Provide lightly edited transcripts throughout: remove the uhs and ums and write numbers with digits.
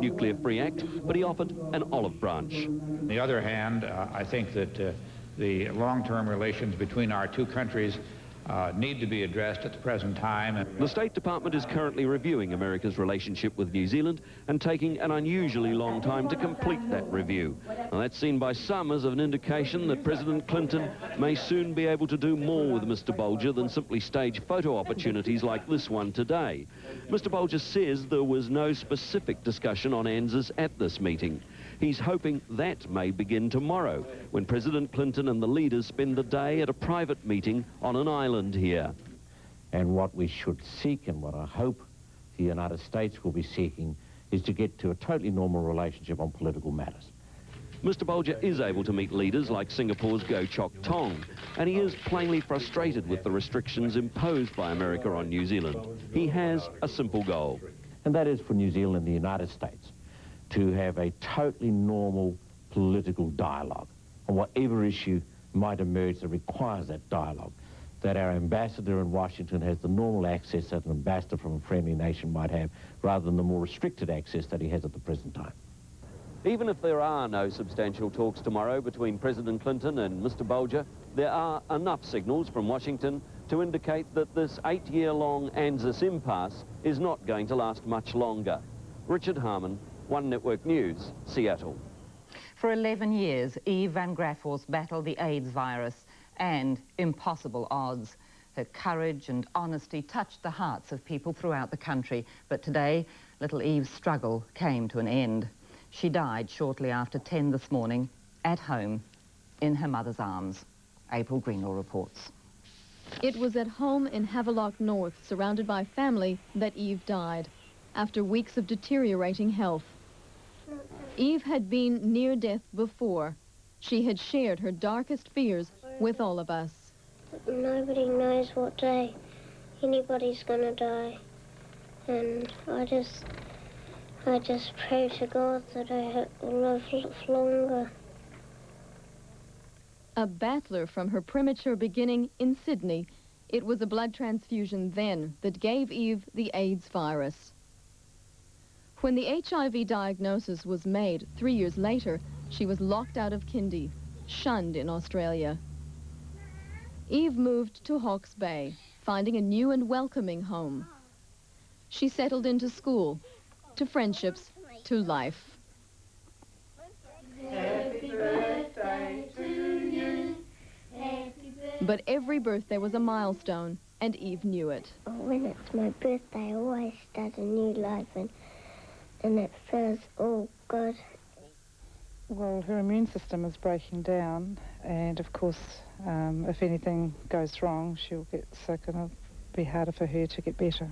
Nuclear-Free Act, but he offered an olive branch. On the other hand, I think that the long-term relations between our two countries need to be addressed at the present time. The State Department is currently reviewing America's relationship with New Zealand and taking an unusually long time to complete that review. Now, that's seen by some as an indication that President Clinton may soon be able to do more with Mr. Bolger than simply stage photo opportunities like this one today. Mr. Bolger says there was no specific discussion on ANZUS at this meeting. He's hoping that may begin tomorrow, when President Clinton and the leaders spend the day at a private meeting on an island here. And what we should seek, and what I hope the United States will be seeking, is to get to a totally normal relationship on political matters. Mr. Bolger is able to meet leaders like Singapore's Goh Chok Tong, and he is plainly frustrated with the restrictions imposed by America on New Zealand. He has a simple goal. And that is for New Zealand and the United States to have a totally normal political dialogue on whatever issue might emerge that requires that dialogue, that our ambassador in Washington has the normal access that an ambassador from a friendly nation might have, rather than the more restricted access that he has at the present time. Even if there are no substantial talks tomorrow between President Clinton and Mr. Bolger, there are enough signals from Washington to indicate that this 8-year-long ANZUS impasse is not going to last much longer. Richard Harman, One Network News, Seattle. For 11 years, Eve van Graaffhorst battled the AIDS virus, and impossible odds. Her courage and honesty touched the hearts of people throughout the country, but today, little Eve's struggle came to an end. She died shortly after 10 this morning, at home, in her mother's arms. April Greenlaw reports. It was at home in Havelock North, surrounded by family, that Eve died, after weeks of deteriorating health. Eve had been near death before. She had shared her darkest fears with all of us. Nobody knows what day anybody's gonna die, and I just pray to God that I live longer. A battler from her premature beginning in Sydney, it was a blood transfusion then that gave Eve the AIDS virus. When the HIV diagnosis was made 3 years later, she was locked out of kindy, shunned in Australia. Eve moved to Hawke's Bay, finding a new and welcoming home. She settled into school, to friendships, to life. Happy birthday to you. But every birthday was a milestone, and Eve knew it. When it's my birthday, I always start a new life, and it feels all good. Well, her immune system is breaking down, and of course, if anything goes wrong, she'll get sick, and it'll be harder for her to get better.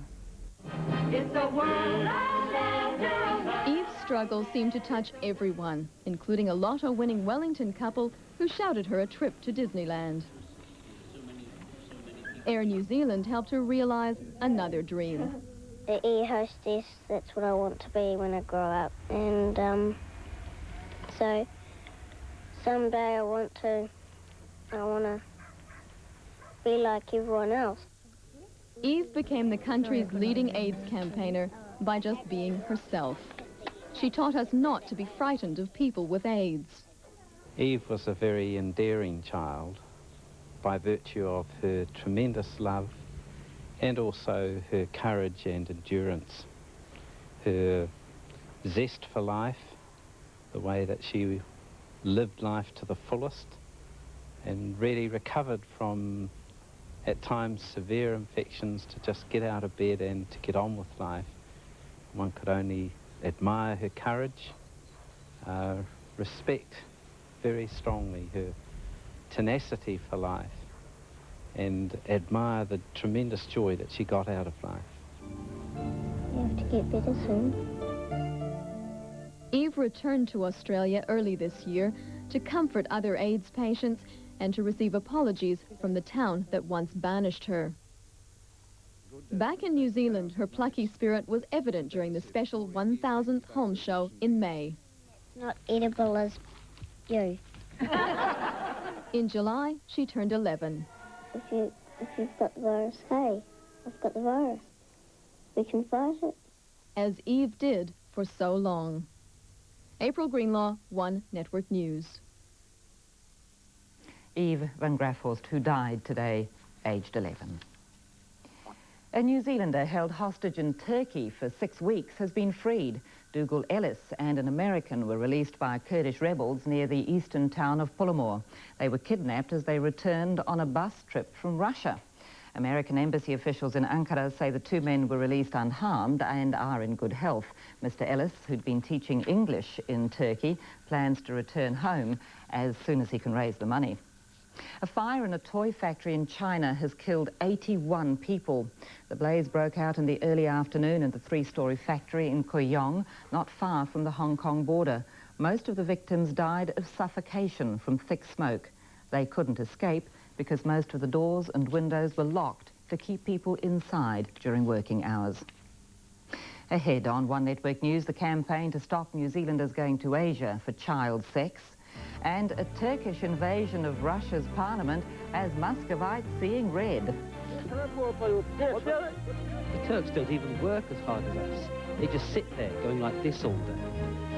Eve's struggle seemed to touch everyone, including a lotto-winning Wellington couple who shouted her a trip to Disneyland. Air New Zealand helped her realize another dream. The air hostess, that's what I want to be when I grow up. And so someday I want to be like everyone else. Eve became the country's leading AIDS campaigner by just being herself. She taught us not to be frightened of people with AIDS. Eve was a very endearing child by virtue of her tremendous love and also her courage and endurance, her zest for life, the way that she lived life to the fullest and really recovered from, at times, severe infections to just get out of bed and to get on with life. One could only admire her courage, respect very strongly her tenacity for life, and admire the tremendous joy that she got out of life. You have to get better soon. Eve returned to Australia early this year to comfort other AIDS patients and to receive apologies from the town that once banished her. Back in New Zealand, her plucky spirit was evident during the special 1000th home show in May. Not edible as you. In July, she turned 11. If you've got the virus, hey, I've got the virus. We can fight it. As Eve did for so long. April Greenlaw, One Network News. Eve van Graaphorst, who died today, aged 11. A New Zealander held hostage in Turkey for 6 weeks has been freed. Dougal Ellis and an American were released by Kurdish rebels near the eastern town of Pullamur. They were kidnapped as they returned on a bus trip from Russia. American embassy officials in Ankara say the 2 men were released unharmed and are in good health. Mr. Ellis, who'd been teaching English in Turkey, plans to return home as soon as he can raise the money. A fire in a toy factory in China has killed 81 people. The blaze broke out in the early afternoon in the 3-story factory in Kooyong, not far from the Hong Kong border. Most of the victims died of suffocation from thick smoke. They couldn't escape because most of the doors and windows were locked to keep people inside during working hours. Ahead on One Network News, the campaign to stop New Zealanders going to Asia for child sex, and a Turkish invasion of Russia's parliament as Muscovites seeing red. The Turks don't even work as hard as us. They just sit there going like this all day.